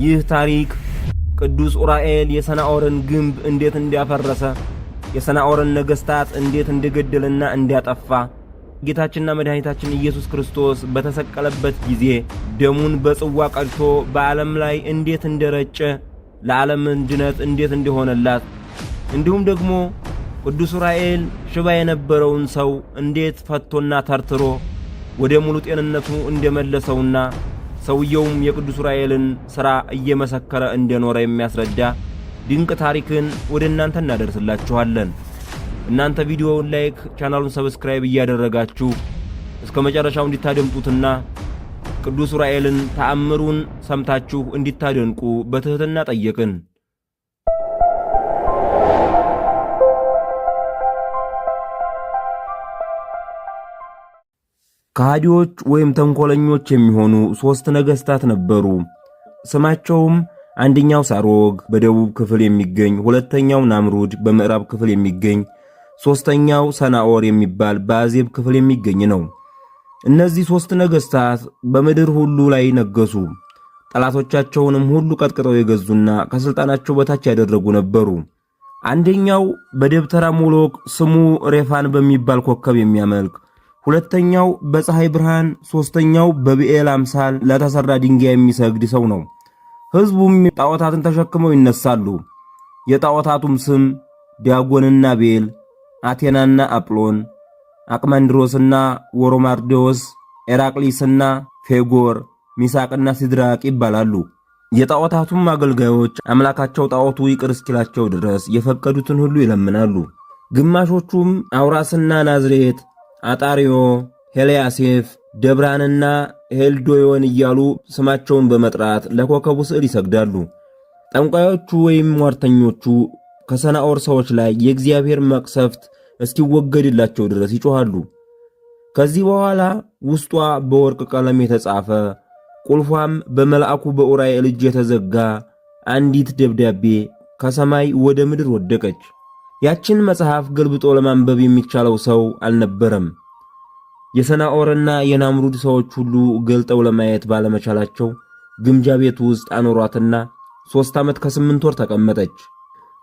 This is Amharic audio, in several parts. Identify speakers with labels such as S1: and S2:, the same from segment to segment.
S1: ይህ ታሪክ ቅዱስ ኡራኤል የሰናዖርን ግንብ እንዴት እንዲያፈረሰ የሰናዖርን ነገሥታት እንዴት እንደገደለና እንዲያጠፋ ጌታችንና መድኃኒታችን ኢየሱስ ክርስቶስ በተሰቀለበት ጊዜ ደሙን በጽዋ ቀድቶ በዓለም ላይ እንዴት እንደረጨ ለዓለም ድነት እንዴት እንደሆነላት እንዲሁም ደግሞ ቅዱስ ኡራኤል ሽባ የነበረውን ሰው እንዴት ፈቶና ተርትሮ ወደ ሙሉ ጤንነቱ እንደመለሰውና ሰውየውም የቅዱስ ኡራኤልን ሥራ እየመሰከረ እንደኖረ የሚያስረዳ ድንቅ ታሪክን ወደ እናንተ እናደርስላችኋለን። እናንተ ቪዲዮውን ላይክ፣ ቻናሉን ሰብስክራይብ እያደረጋችሁ እስከ መጨረሻው እንድታደምጡትና ቅዱስ ኡራኤልን ተአምሩን ሰምታችሁ እንድታደንቁ በትህትና ጠየቅን። ከሃዲዎች ወይም ተንኮለኞች የሚሆኑ 3 ነገሥታት ነበሩ። ስማቸውም አንደኛው ሳሮግ በደቡብ ክፍል የሚገኝ፣ ሁለተኛው ናምሩድ በምዕራብ ክፍል የሚገኝ፣ ሦስተኛው ሰናዖር የሚባል በአዜብ ክፍል የሚገኝ ነው። እነዚህ 3 ነገሥታት በምድር ሁሉ ላይ ነገሱ። ጠላቶቻቸውንም ሁሉ ቀጥቅጠው የገዙና ከሥልጣናቸው በታች ያደረጉ ነበሩ። አንደኛው በደብተራ ሞሎክ ስሙ ሬፋን በሚባል ኮከብ የሚያመልክ፣ ሁለተኛው በፀሐይ ብርሃን፣ ሦስተኛው በብኤል አምሳል ለተሰራ ድንጋይ የሚሰግድ ሰው ነው። ሕዝቡም ጣዖታትን ተሸክመው ይነሳሉ። የጣዖታቱም ስም ዳጎንና ቤል፣ አቴናና አጵሎን፣ አቅማንድሮስና ወሮማርዴዎስ፣ ኤራቅሊስና ፌጎር፣ ሚሳቅና ሲድራቅ ይባላሉ። የጣዖታቱም አገልጋዮች አምላካቸው ጣዖቱ ይቅር እስኪላቸው ድረስ የፈቀዱትን ሁሉ ይለምናሉ። ግማሾቹም አውራስና ናዝሬት፣ አጣሪዮ፣ ሄልያሴፍ፣ ደብራንና ሄልዶዮን እያሉ ስማቸውን በመጥራት ለኮከቡ ስዕል ይሰግዳሉ። ጠንቋዮቹ ወይም ሟርተኞቹ ከሰናዖር ሰዎች ላይ የእግዚአብሔር መቅሰፍት እስኪወገድላቸው ድረስ ይጮኻሉ። ከዚህ በኋላ ውስጧ በወርቅ ቀለም የተጻፈ ቁልፏም በመልአኩ በኡራኤል እጅ የተዘጋ አንዲት ደብዳቤ ከሰማይ ወደ ምድር ወደቀች። ያችን መጽሐፍ ገልብጦ ለማንበብ የሚቻለው ሰው አልነበረም። የሰናዖርና የናምሩድ ሰዎች ሁሉ ገልጠው ለማየት ባለመቻላቸው ግምጃ ቤት ውስጥ አኖሯትና 3 ዓመት ከ8 ወር ተቀመጠች።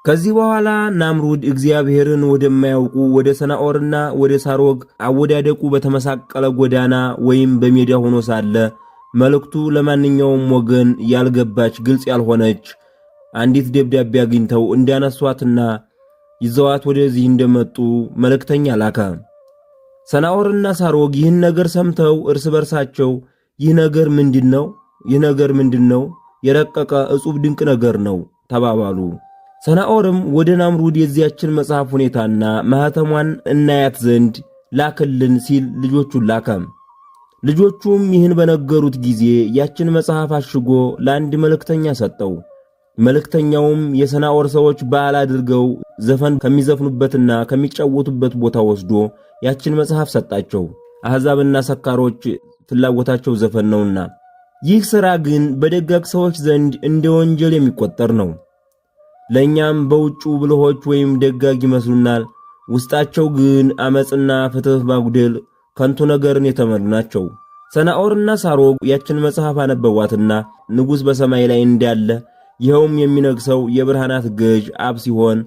S1: ከዚህ በኋላ ናምሩድ እግዚአብሔርን ወደማያውቁ ወደ ሰናዖርና ወደ ሳሮግ አወዳደቁ በተመሳቀለ ጎዳና ወይም በሜዳ ሆኖ ሳለ መልእክቱ ለማንኛውም ወገን ያልገባች ግልጽ ያልሆነች አንዲት ደብዳቤ አግኝተው እንዳነሷትና ይዘዋት ወደዚህ እንደመጡ መልእክተኛ ላከ። ሰናዖርና ሳሮግ ይህን ነገር ሰምተው እርስ በርሳቸው ይህ ነገር ምንድነው? ይህ ነገር ምንድነው? የረቀቀ እጹብ ድንቅ ነገር ነው ተባባሉ። ሰናዖርም ወደ ናምሩድ የዚያችን መጽሐፍ ሁኔታና ማህተሟን እናያት ዘንድ ላክልን ሲል ልጆቹን ላከ። ልጆቹም ይህን በነገሩት ጊዜ ያችን መጽሐፍ አሽጎ ለአንድ መልእክተኛ ሰጠው። መልእክተኛውም የሰናዖር ሰዎች በዓል አድርገው ዘፈን ከሚዘፍኑበትና ከሚጫወቱበት ቦታ ወስዶ ያችን መጽሐፍ ሰጣቸው። አሕዛብና ሰካሮች ፍላጎታቸው ዘፈን ነውና፣ ይህ ሥራ ግን በደጋግ ሰዎች ዘንድ እንደ ወንጀል የሚቆጠር ነው። ለእኛም በውጩ ብልሆች ወይም ደጋግ ይመስሉናል፣ ውስጣቸው ግን ዓመፅና ፍትሕ ማጉደል ከንቱ ነገርን የተመሉ ናቸው። ሰናዖርና ሳሮግ ያችን መጽሐፍ አነበቧትና ንጉሥ በሰማይ ላይ እንዳለ ይኸውም የሚነግሰው የብርሃናት ገዥ አብ ሲሆን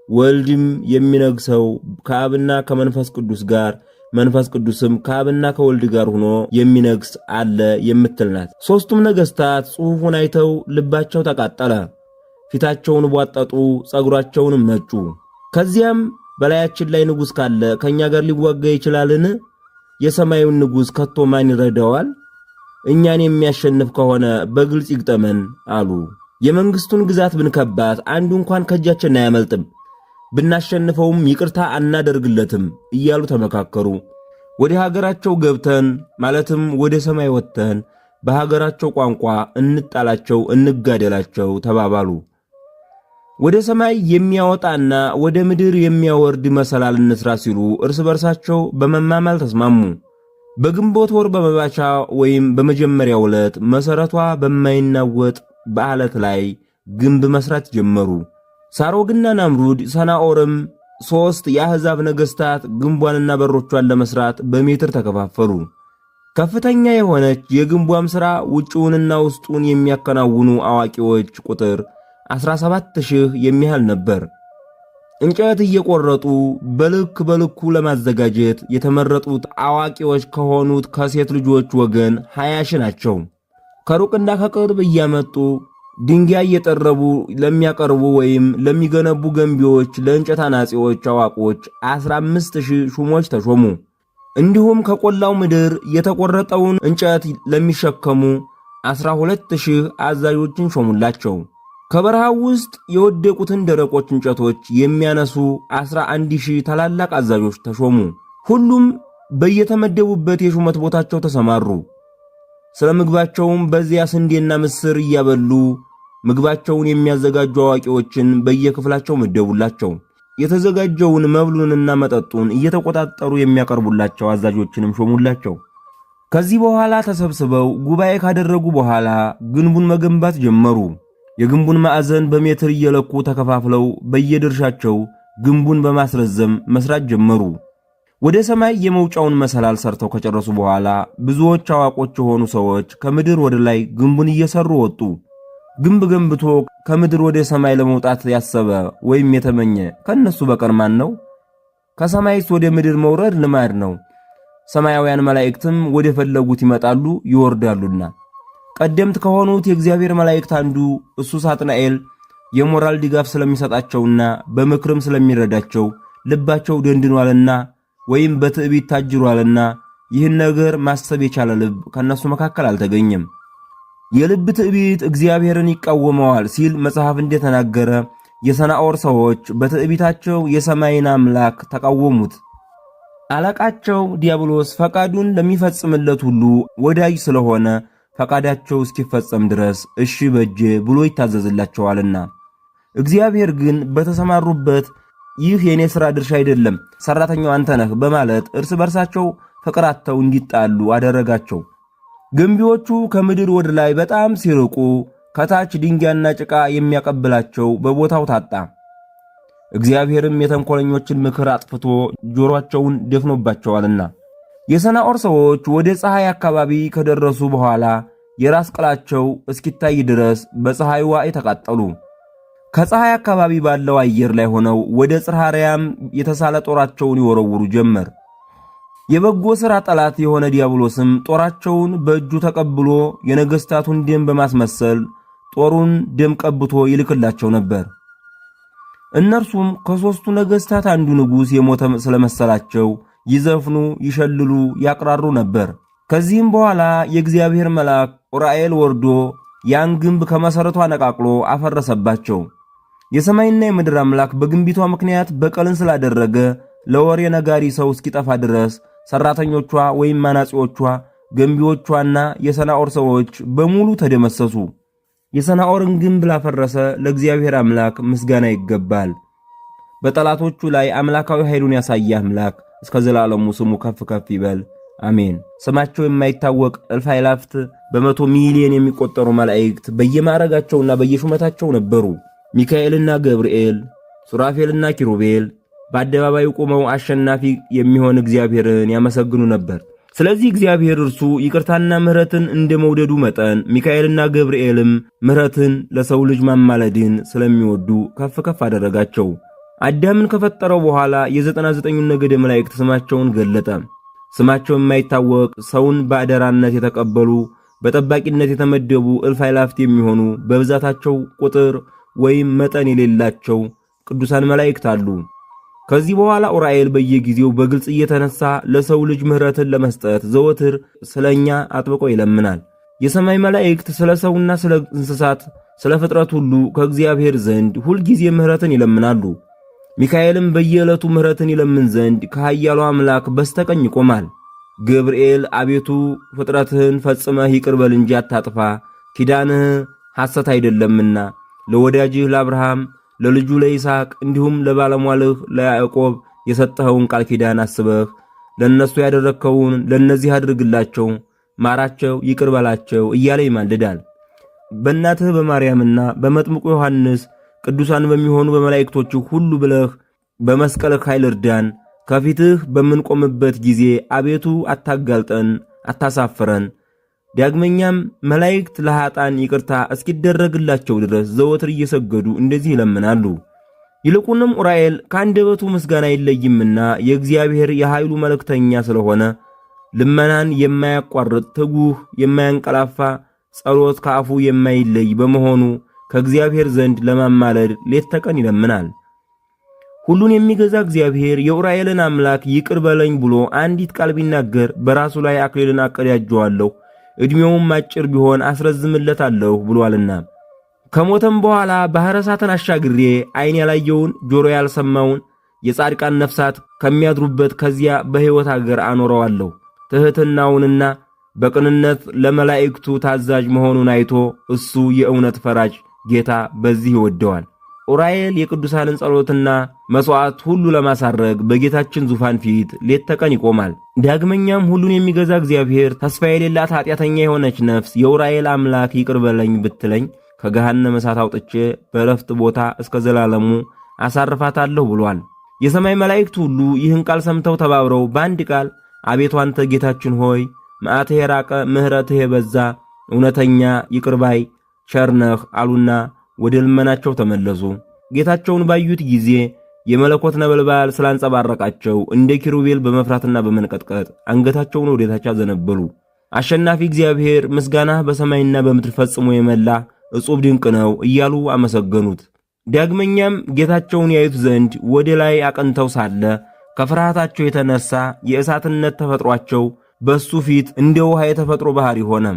S1: ወልድም የሚነግሰው ከአብና ከመንፈስ ቅዱስ ጋር፣ መንፈስ ቅዱስም ከአብና ከወልድ ጋር ሆኖ የሚነግስ አለ የምትል ናት። 3ቱም ነገሥታት ጽሑፉን አይተው ልባቸው ተቃጠለ፣ ፊታቸውን ቧጠጡ፣ ጸጉራቸውንም ነጩ። ከዚያም በላያችን ላይ ንጉሥ ካለ ከእኛ ጋር ሊዋጋ ይችላልን? የሰማዩን ንጉሥ ከቶ ማን ይረዳዋል? እኛን የሚያሸንፍ ከሆነ በግልጽ ይግጠመን አሉ። የመንግስቱን ግዛት ብንከባት አንዱ እንኳን ከእጃችን አያመልጥም፣ ብናሸንፈውም ይቅርታ አናደርግለትም እያሉ ተመካከሩ። ወደ ሀገራቸው ገብተን ማለትም ወደ ሰማይ ወጥተን በሀገራቸው ቋንቋ እንጣላቸው፣ እንጋደላቸው ተባባሉ። ወደ ሰማይ የሚያወጣና ወደ ምድር የሚያወርድ መሰላል እንስራ ሲሉ እርስ በርሳቸው በመማማል ተስማሙ። በግንቦት ወር በመባቻ ወይም በመጀመሪያው ዕለት መሠረቷ በማይናወጥ በዓለት ላይ ግንብ መስራት ጀመሩ። ሳሮግና ናምሩድ ሰናዖርም 3 የአሕዛብ ነገሥታት ግንቧንና በሮቿን ለመስራት በሜትር ተከፋፈሉ። ከፍተኛ የሆነች የግንቧም ሥራ ውጭውንና ውስጡን የሚያከናውኑ አዋቂዎች ቁጥር 17000 የሚያህል ነበር። እንጨት እየቆረጡ በልኩ ለማዘጋጀት የተመረጡት አዋቂዎች ከሆኑት ከሴት ልጆች ወገን 20,000 ናቸው። ከሩቅና ከቅርብ እያመጡ ድንጋይ እየጠረቡ ለሚያቀርቡ ወይም ለሚገነቡ ገንቢዎች፣ ለእንጨት አናጺዎች አዋቆች 15,000 ሹሞች ተሾሙ። እንዲሁም ከቆላው ምድር የተቆረጠውን እንጨት ለሚሸከሙ 12,000 አዛዦችን ሾሙላቸው። ከበረሃው ውስጥ የወደቁትን ደረቆች እንጨቶች የሚያነሱ 11,000 ታላላቅ አዛዦች ተሾሙ። ሁሉም በየተመደቡበት የሹመት ቦታቸው ተሰማሩ። ስለ ምግባቸውም በዚያ ስንዴና ምስር እያበሉ ምግባቸውን የሚያዘጋጁ አዋቂዎችን በየክፍላቸው መደቡላቸው። የተዘጋጀውን መብሉንና መጠጡን እየተቆጣጠሩ የሚያቀርቡላቸው አዛዦችንም ሾሙላቸው። ከዚህ በኋላ ተሰብስበው ጉባኤ ካደረጉ በኋላ ግንቡን መገንባት ጀመሩ። የግንቡን ማዕዘን በሜትር እየለኩ ተከፋፍለው በየድርሻቸው ግንቡን በማስረዘም መስራት ጀመሩ። ወደ ሰማይ የመውጫውን መሰላል ሰርተው ከጨረሱ በኋላ ብዙዎች አዋቆች የሆኑ ሰዎች ከምድር ወደ ላይ ግንቡን እየሰሩ ወጡ። ግንብ ገንብቶ ከምድር ወደ ሰማይ ለመውጣት ያሰበ ወይም የተመኘ ከነሱ በቀር ማን ነው? ከሰማይስ ወደ ምድር መውረድ ልማድ ነው። ሰማያውያን መላእክትም ወደ ፈለጉት ይመጣሉ ይወርዳሉና። ቀደምት ከሆኑት የእግዚአብሔር መላእክት አንዱ እሱ ሳጥናኤል የሞራል ድጋፍ ስለሚሰጣቸውና በምክርም ስለሚረዳቸው ልባቸው ደንድኗልና ወይም በትዕቢት ታጅሯልና ይህን ነገር ማሰብ የቻለ ልብ ከነሱ መካከል አልተገኘም። የልብ ትዕቢት እግዚአብሔርን ይቃወመዋል ሲል መጽሐፍ እንደተናገረ የሰናዖር ሰዎች በትዕቢታቸው የሰማይን አምላክ ተቃወሙት። አለቃቸው ዲያብሎስ ፈቃዱን ለሚፈጽምለት ሁሉ ወዳጅ ስለሆነ ፈቃዳቸው እስኪፈጸም ድረስ እሺ በጄ ብሎ ይታዘዝላቸዋልና። እግዚአብሔር ግን በተሰማሩበት ይህ የኔ ሥራ ድርሻ አይደለም፣ ሠራተኛው አንተ ነህ በማለት እርስ በርሳቸው ፍቅር አጥተው እንዲጣሉ አደረጋቸው። ገንቢዎቹ ከምድር ወደ ላይ በጣም ሲርቁ ከታች ድንጋይና ጭቃ የሚያቀብላቸው በቦታው ታጣ። እግዚአብሔርም የተንኮለኞችን ምክር አጥፍቶ ጆሮአቸውን ደፍኖባቸዋልና። የሰናዖር ሰዎች ወደ ፀሐይ አካባቢ ከደረሱ በኋላ የራስ ቅላቸው እስኪታይ ድረስ በፀሐይ ዋዕይ ተቃጠሉ። ከፀሐይ አካባቢ ባለው አየር ላይ ሆነው ወደ ጽርሐ አርያም የተሳለ ጦራቸውን ይወረውሩ ጀመር። የበጎ ሥራ ጠላት የሆነ ዲያብሎስም ጦራቸውን በእጁ ተቀብሎ የነገሥታቱን ደም በማስመሰል ጦሩን ደም ቀብቶ ይልክላቸው ነበር። እነርሱም ከሦስቱ ነገሥታት አንዱ ንጉሥ የሞተ ስለመሰላቸው ይዘፍኑ፣ ይሸልሉ፣ ያቅራሩ ነበር። ከዚህም በኋላ የእግዚአብሔር መልአክ ዑራኤል ወርዶ ያን ግንብ ከመሠረቷ ነቃቅሎ አፈረሰባቸው። የሰማይና የምድር አምላክ በግንቢቷ ምክንያት በቀልን ስላደረገ ለወሬ ነጋሪ ሰው እስኪጠፋ ድረስ ሠራተኞቿ ወይም አናጺዎቿ፣ ገንቢዎቿና የሰናዖር ሰዎች በሙሉ ተደመሰሱ። የሰናዖርን ግንብ ላፈረሰ ለእግዚአብሔር አምላክ ምስጋና ይገባል። በጠላቶቹ ላይ አምላካዊ ኃይሉን ያሳየ አምላክ እስከ ዘላለሙ ስሙ ከፍ ከፍ ይበል፣ አሜን። ስማቸው የማይታወቅ እልፍ አእላፋት በመቶ ሚሊዮን የሚቆጠሩ መላእክት በየማዕረጋቸውና በየሹመታቸው ነበሩ። ሚካኤልና ገብርኤል፣ ሱራፌልና ኪሩቤል በአደባባዩ ቆመው አሸናፊ የሚሆን እግዚአብሔርን ያመሰግኑ ነበር። ስለዚህ እግዚአብሔር እርሱ ይቅርታና ምሕረትን እንደ መውደዱ መጠን ሚካኤልና ገብርኤልም ምሕረትን ለሰው ልጅ ማማለድን ስለሚወዱ ከፍ ከፍ አደረጋቸው። አዳምን ከፈጠረው በኋላ የ99ኙን ነገደ መላእክት ስማቸውን ገለጠ። ስማቸው የማይታወቅ ሰውን በአደራነት የተቀበሉ በጠባቂነት የተመደቡ እልፍ አእላፋት የሚሆኑ በብዛታቸው ቁጥር ወይም መጠን የሌላቸው ቅዱሳን መላእክት አሉ። ከዚህ በኋላ ዑራኤል በየጊዜው በግልጽ እየተነሳ ለሰው ልጅ ምሕረትን ለመስጠት ዘወትር ስለኛ አጥብቆ ይለምናል። የሰማይ መላእክት ስለ ሰውና ስለ እንስሳት፣ ስለ ፍጥረት ሁሉ ከእግዚአብሔር ዘንድ ሁልጊዜ ምሕረትን ይለምናሉ። ሚካኤልም በየዕለቱ ምሕረትን ይለምን ዘንድ ከኃያሉ አምላክ በስተቀኝ ይቆማል። ገብርኤል አቤቱ ፍጥረትህን ፈጽመህ ይቅር በል እንጂ አታጥፋ፣ ኪዳንህ ሐሰት አይደለምና ለወዳጅህ ለአብርሃም ለልጁ ለይስሐቅ እንዲሁም ለባለሟልህ ለያዕቆብ የሰጠኸውን ቃል ኪዳን አስበህ ለነሱ ያደረግከውን ለነዚህ አድርግላቸው፣ ማራቸው፣ ይቅር በላቸው እያለ ይማልዳል። በእናትህ በማርያምና በመጥምቁ ዮሐንስ ቅዱሳን በሚሆኑ በመላእክቶቹ ሁሉ ብለህ በመስቀልህ ኃይል እርዳን። ከፊትህ በምንቆምበት ጊዜ አቤቱ አታጋልጠን፣ አታሳፍረን። ዳግመኛም መላእክት ለኃጥአን ይቅርታ እስኪደረግላቸው ድረስ ዘወትር እየሰገዱ እንደዚህ ይለምናሉ። ይልቁንም ኡራኤል ከአንደበቱ ምስጋና አይለይምና የእግዚአብሔር የኃይሉ መልእክተኛ ስለሆነ ልመናን የማያቋርጥ ትጉህ የማያንቀላፋ ጸሎት ከአፉ የማይለይ በመሆኑ ከእግዚአብሔር ዘንድ ለማማለድ ሌት ተቀን ይለምናል። ሁሉን የሚገዛ እግዚአብሔር የኡራኤልን አምላክ ይቅር በለኝ ብሎ አንዲት ቃል ቢናገር በራሱ ላይ አክሊልን አቀዳጀዋለሁ፣ ዕድሜውም አጭር ቢሆን አስረዝምለታለሁ ብሏልና ከሞተም በኋላ ባሕረ እሳትን አሻግሬ ዓይን ያላየውን ጆሮ ያልሰማውን የጻድቃን ነፍሳት ከሚያድሩበት ከዚያ በሕይወት አገር አኖረዋለሁ። ትሕትናውንና በቅንነት ለመላእክቱ ታዛዥ መሆኑን አይቶ እሱ የእውነት ፈራጅ ጌታ በዚህ ይወደዋል። ኡራኤል የቅዱሳንን ጸሎትና መሥዋዕት ሁሉ ለማሳረግ በጌታችን ዙፋን ፊት ሌት ተቀን ይቆማል። ዳግመኛም ሁሉን የሚገዛ እግዚአብሔር ተስፋ የሌላት ኃጢአተኛ የሆነች ነፍስ የኡራኤል አምላክ ይቅር በለኝ ብትለኝ ከገሃነመ እሳት አውጥቼ በረፍት ቦታ እስከ ዘላለሙ አሳርፋታለሁ ብሏል። የሰማይ መላእክት ሁሉ ይህን ቃል ሰምተው ተባብረው በአንድ ቃል አቤቱ አንተ ጌታችን ሆይ መዓትህ የራቀ ምሕረትህ የበዛ እውነተኛ ይቅርባይ ቸርነህ አሉና ወደ ልመናቸው ተመለሱ። ጌታቸውን ባዩት ጊዜ የመለኮት ነበልባል ስላንጸባረቃቸው እንደ ኪሩቤል በመፍራትና በመንቀጥቀጥ አንገታቸውን ወደ ታች አዘነበሉ። አሸናፊ እግዚአብሔር ምስጋናህ በሰማይና በምድር ፈጽሞ የመላ እጹብ ድንቅ ነው እያሉ አመሰገኑት። ዳግመኛም ጌታቸውን ያዩት ዘንድ ወደ ላይ አቅንተው ሳለ ከፍርሃታቸው የተነሳ የእሳትነት ተፈጥሯቸው በሱ ፊት እንደ ውሃ የተፈጥሮ ባህሪ ሆነ።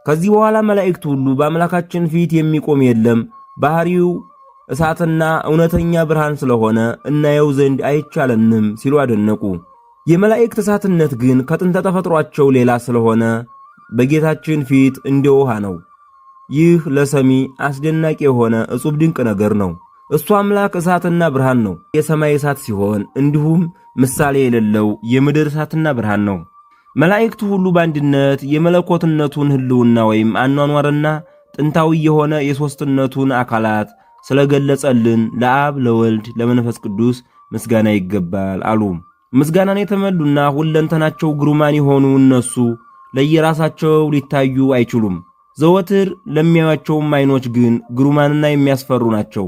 S1: ከዚህ በኋላ መላእክት ሁሉ በአምላካችን ፊት የሚቆም የለም፣ ባህሪው እሳትና እውነተኛ ብርሃን ስለሆነ እናየው ዘንድ አይቻለንም ሲሉ አደነቁ። የመላእክት እሳትነት ግን ከጥንተ ተፈጥሯቸው ሌላ ስለሆነ በጌታችን ፊት እንደ ውሃ ነው። ይህ ለሰሚ አስደናቂ የሆነ እጹብ ድንቅ ነገር ነው። እሱ አምላክ እሳትና ብርሃን ነው። የሰማይ እሳት ሲሆን እንዲሁም ምሳሌ የሌለው የምድር እሳትና ብርሃን ነው። መላእክቱ ሁሉ በአንድነት የመለኮትነቱን ህልውና ወይም አኗኗርና ጥንታዊ የሆነ የሦስትነቱን አካላት ስለገለጸልን ለአብ ለወልድ ለመንፈስ ቅዱስ ምስጋና ይገባል አሉ። ምስጋናን የተመሉና ሁለንተናቸው ግሩማን የሆኑ እነሱ ለየራሳቸው ሊታዩ አይችሉም። ዘወትር ለሚያዩአቸውም ዓይኖች ግን ግሩማንና የሚያስፈሩ ናቸው።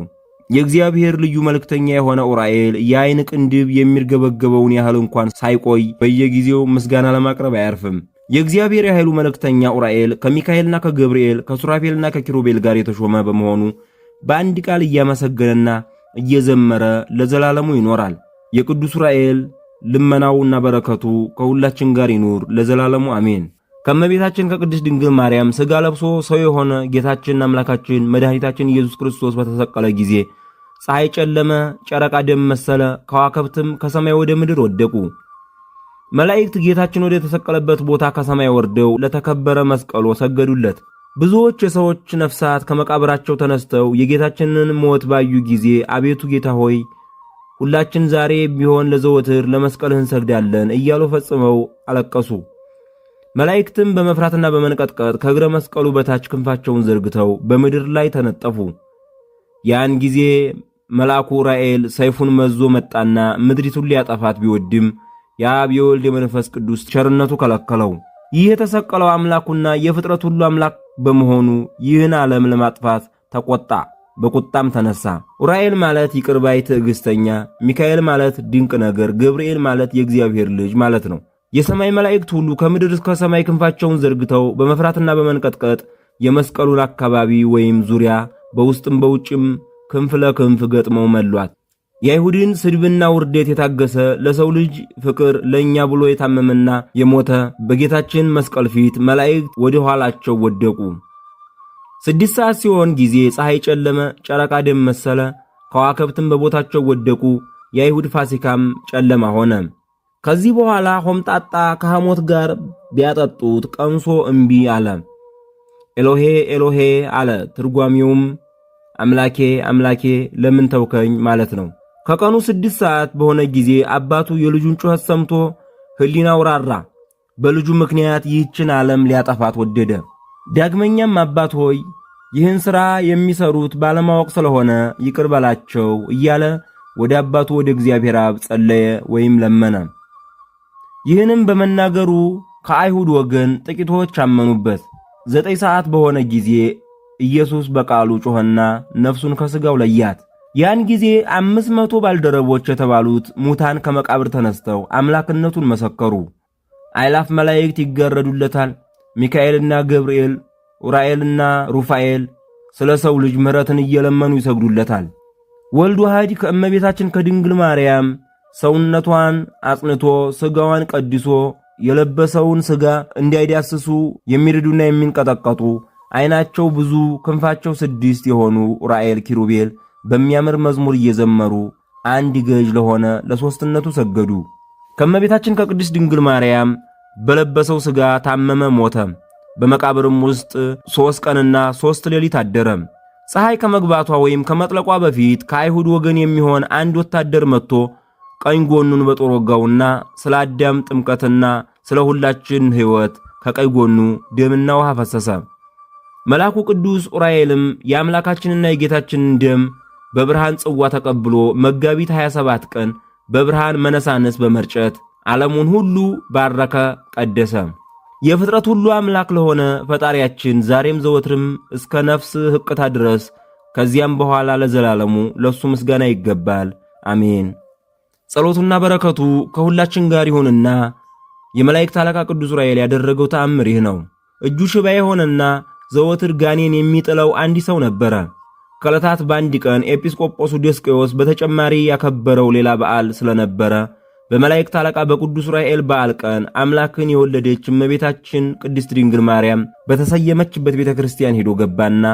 S1: የእግዚአብሔር ልዩ መልእክተኛ የሆነ ኡራኤል የዓይን ቅንድብ የሚርገበገበውን ያህል እንኳን ሳይቆይ በየጊዜው ምስጋና ለማቅረብ አያርፍም። የእግዚአብሔር የኃይሉ መልእክተኛ ኡራኤል ከሚካኤልና ከገብርኤል ከሱራፌልና ከኪሩቤል ጋር የተሾመ በመሆኑ በአንድ ቃል እያመሰገነና እየዘመረ ለዘላለሙ ይኖራል። የቅዱስ ኡራኤል ልመናውና በረከቱ ከሁላችን ጋር ይኑር ለዘላለሙ አሜን። ከእመቤታችን ከቅድስት ድንግል ማርያም ሥጋ ለብሶ ሰው የሆነ ጌታችን አምላካችን መድኃኒታችን ኢየሱስ ክርስቶስ በተሰቀለ ጊዜ ፀሐይ ጨለመ፣ ጨረቃ ደም መሰለ፣ ከዋክብትም ከሰማይ ወደ ምድር ወደቁ። መላእክት ጌታችን ወደ ተሰቀለበት ቦታ ከሰማይ ወርደው ለተከበረ መስቀሉ ሰገዱለት። ብዙዎች የሰዎች ነፍሳት ከመቃብራቸው ተነስተው የጌታችንን ሞት ባዩ ጊዜ አቤቱ ጌታ ሆይ ሁላችን ዛሬ ቢሆን ለዘወትር ለመስቀልህ እንሰግዳለን እያሉ ፈጽመው አለቀሱ። መላእክትም በመፍራትና በመንቀጥቀጥ ከእግረ መስቀሉ በታች ክንፋቸውን ዘርግተው በምድር ላይ ተነጠፉ። ያን ጊዜ መልአኩ ኡራኤል ሰይፉን መዞ መጣና ምድሪቱን ሊያጠፋት ቢወድም የአብ የወልድ የመንፈስ ቅዱስ ቸርነቱ ከለከለው። ይህ የተሰቀለው አምላኩና የፍጥረት ሁሉ አምላክ በመሆኑ ይህን ዓለም ለማጥፋት ተቆጣ፣ በቁጣም ተነሳ። ኡራኤል ማለት ይቅር ባይ ትዕግስተኛ፣ ሚካኤል ማለት ድንቅ ነገር፣ ገብርኤል ማለት የእግዚአብሔር ልጅ ማለት ነው። የሰማይ መላእክት ሁሉ ከምድር እስከ ሰማይ ክንፋቸውን ዘርግተው በመፍራትና በመንቀጥቀጥ የመስቀሉን አካባቢ ወይም ዙሪያ በውስጥም በውጭም ክንፍ ለክንፍ ገጥመው መሏት። የአይሁድን ስድብና ውርደት የታገሰ ለሰው ልጅ ፍቅር ለእኛ ብሎ የታመመና የሞተ በጌታችን መስቀል ፊት መላእክት ወደ ኋላቸው ወደቁ። 6 ሰዓት ሲሆን ጊዜ ፀሐይ ጨለመ፣ ጨረቃ ደም መሰለ፣ ከዋክብትም በቦታቸው ወደቁ። የአይሁድ ፋሲካም ጨለማ ሆነ። ከዚህ በኋላ ሆምጣጣ ከሐሞት ጋር ቢያጠጡት ቀምሶ እምቢ አለ። ኤሎሄ ኤሎሄ አለ። ትርጓሚውም አምላኬ አምላኬ ለምን ተውከኝ ማለት ነው። ከቀኑ 6 ሰዓት በሆነ ጊዜ አባቱ የልጁን ጩኸት ሰምቶ ሕሊናው ራራ። በልጁ ምክንያት ይህችን ዓለም ሊያጠፋት ወደደ። ዳግመኛም አባት ሆይ ይህን ሥራ የሚሰሩት ባለማወቅ ስለሆነ ይቅር በላቸው እያለ ወደ አባቱ ወደ እግዚአብሔር አብ ጸለየ ወይም ለመነ። ይህንም በመናገሩ ከአይሁድ ወገን ጥቂቶች አመኑበት። 9 ሰዓት በሆነ ጊዜ ኢየሱስ በቃሉ ጮኸና ነፍሱን ከሥጋው ለያት። ያን ጊዜ 500 ባልደረቦች የተባሉት ሙታን ከመቃብር ተነስተው አምላክነቱን መሰከሩ። አእላፍ መላእክት ይገረዱለታል። ሚካኤልና ገብርኤል፣ ኡራኤልና ሩፋኤል ስለ ሰው ልጅ ምሕረትን እየለመኑ ይሰግዱለታል። ወልድ ዋሕድ ከእመቤታችን ከድንግል ማርያም ሰውነቷን አጽንቶ ሥጋዋን ቀድሶ የለበሰውን ሥጋ እንዳይዳስሱ የሚርዱና የሚንቀጠቀጡ ዓይናቸው ብዙ ክንፋቸው 6 የሆኑ ኡራኤል ኪሩቤል በሚያምር መዝሙር እየዘመሩ አንድ ገዥ ለሆነ ለሦስትነቱ ሰገዱ። ከእመቤታችን ከቅድስት ድንግል ማርያም በለበሰው ሥጋ ታመመ፣ ሞተ። በመቃብርም ውስጥ 3 ቀንና 3 ሌሊት አደረ። ፀሐይ ከመግባቷ ወይም ከመጥለቋ በፊት ከአይሁድ ወገን የሚሆን አንድ ወታደር መጥቶ ቀኝ ጎኑን በጦር ወጋውና ስለ አዳም ጥምቀትና ስለ ሁላችን ሕይወት ከቀኝ ጎኑ ደምና ውሃ ፈሰሰ። መልአኩ ቅዱስ ኡራኤልም የአምላካችንና የጌታችንን ደም በብርሃን ጽዋ ተቀብሎ መጋቢት 27 ቀን በብርሃን መነሳነስ በመርጨት ዓለሙን ሁሉ ባረከ፣ ቀደሰ። የፍጥረት ሁሉ አምላክ ለሆነ ፈጣሪያችን ዛሬም ዘወትርም እስከ ነፍስ ሕቅታ ድረስ ከዚያም በኋላ ለዘላለሙ ለሱ ምስጋና ይገባል፣ አሜን። ጸሎቱና በረከቱ ከሁላችን ጋር ይሁንና የመላእክት አለቃ ቅዱስ ኡራኤል ያደረገው ተአምር ይህ ነው። እጁ ሽባ የሆነና ዘወትር ጋኔን የሚጥለው አንድ ሰው ነበረ። ከዕለታት በአንድ ቀን ኤጲስቆጶሱ ዲዮስቆሮስ በተጨማሪ ያከበረው ሌላ በዓል ስለነበረ በመላእክት አለቃ በቅዱስ ኡራኤል በዓል ቀን አምላክን የወለደች እመቤታችን ቅድስት ድንግል ማርያም በተሰየመችበት ቤተ ክርስቲያን ሄዶ ገባና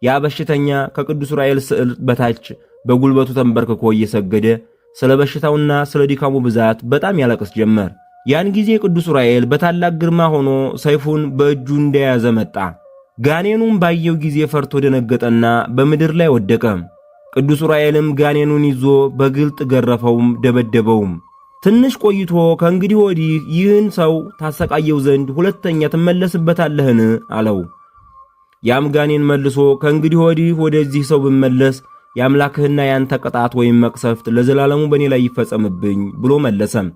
S1: ያ በሽተኛ ከቅዱስ ኡራኤል ስዕል በታች በጉልበቱ ተንበርክኮ እየሰገደ ስለ በሽታውና ስለ ድካሙ ብዛት በጣም ያለቅስ ጀመር። ያን ጊዜ ቅዱስ ኡራኤል በታላቅ ግርማ ሆኖ ሰይፉን በእጁ እንደያዘ መጣ። ጋኔኑም ባየው ጊዜ ፈርቶ ደነገጠና በምድር ላይ ወደቀ። ቅዱስ ኡራኤልም ጋኔኑን ይዞ በግልጥ ገረፈውም፣ ደበደበውም። ትንሽ ቆይቶ ከእንግዲህ ወዲህ ይህን ሰው ታሰቃየው ዘንድ ሁለተኛ ትመለስበታለህን? አለው። ያም ጋኔን መልሶ ከእንግዲህ ወዲህ ወደዚህ ሰው ብመለስ የአምላክህና ያንተ ቅጣት ወይም መቅሰፍት ለዘላለሙ በእኔ ላይ ይፈጸምብኝ ብሎ መለሰም።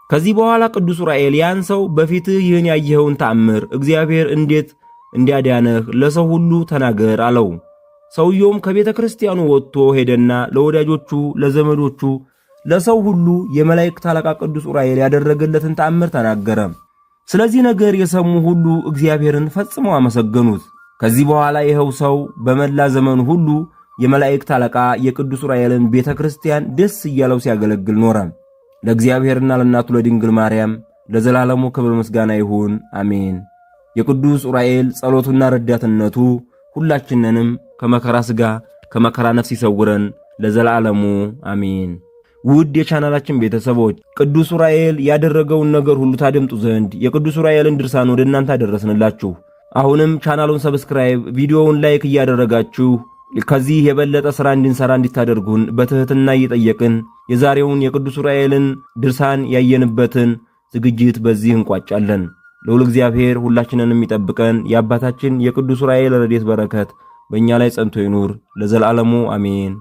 S1: ከዚህ በኋላ ቅዱስ ኡራኤል ያን ሰው በፊትህ ይህን ያየኸውን ተአምር እግዚአብሔር እንዴት እንዲያዳነህ ለሰው ሁሉ ተናገር አለው። ሰውየውም ከቤተ ክርስቲያኑ ወጥቶ ሄደና ለወዳጆቹ፣ ለዘመዶቹ፣ ለሰው ሁሉ የመላእክት አለቃ ቅዱስ ኡራኤል ያደረገለትን ተአምር ተናገረ። ስለዚህ ነገር የሰሙ ሁሉ እግዚአብሔርን ፈጽመው አመሰገኑት። ከዚህ በኋላ ይኸው ሰው በመላ ዘመኑ ሁሉ የመላእክት አለቃ የቅዱስ ኡራኤልን ቤተ ክርስቲያን ደስ እያለው ሲያገለግል ኖረ። ለእግዚአብሔርና ለእናቱ ለድንግል ማርያም ለዘላለሙ ክብር ምስጋና ይሁን፣ አሜን። የቅዱስ ኡራኤል ጸሎቱና ረዳትነቱ ሁላችንንም ከመከራ ሥጋ ከመከራ ነፍስ ይሰውረን ለዘላለሙ አሜን። ውድ የቻናላችን ቤተሰቦች ቅዱስ ኡራኤል ያደረገውን ነገር ሁሉ ታደምጡ ዘንድ የቅዱስ ኡራኤልን ድርሳን ወደ እናንተ አደረስንላችሁ። አሁንም ቻናሉን ሰብስክራይብ፣ ቪዲዮውን ላይክ እያደረጋችሁ ከዚህ የበለጠ ሥራ እንድንሰራ እንድታደርጉን በትህትና እየጠየቅን የዛሬውን የቅዱስ ኡራኤልን ድርሳን ያየንበትን ዝግጅት በዚህ እንቋጫለን። ልዑል እግዚአብሔር ሁላችንንም ይጠብቀን። የአባታችን የቅዱስ ኡራኤል ረድኤት በረከት በእኛ ላይ ጸንቶ ይኑር ለዘላለሙ አሜን።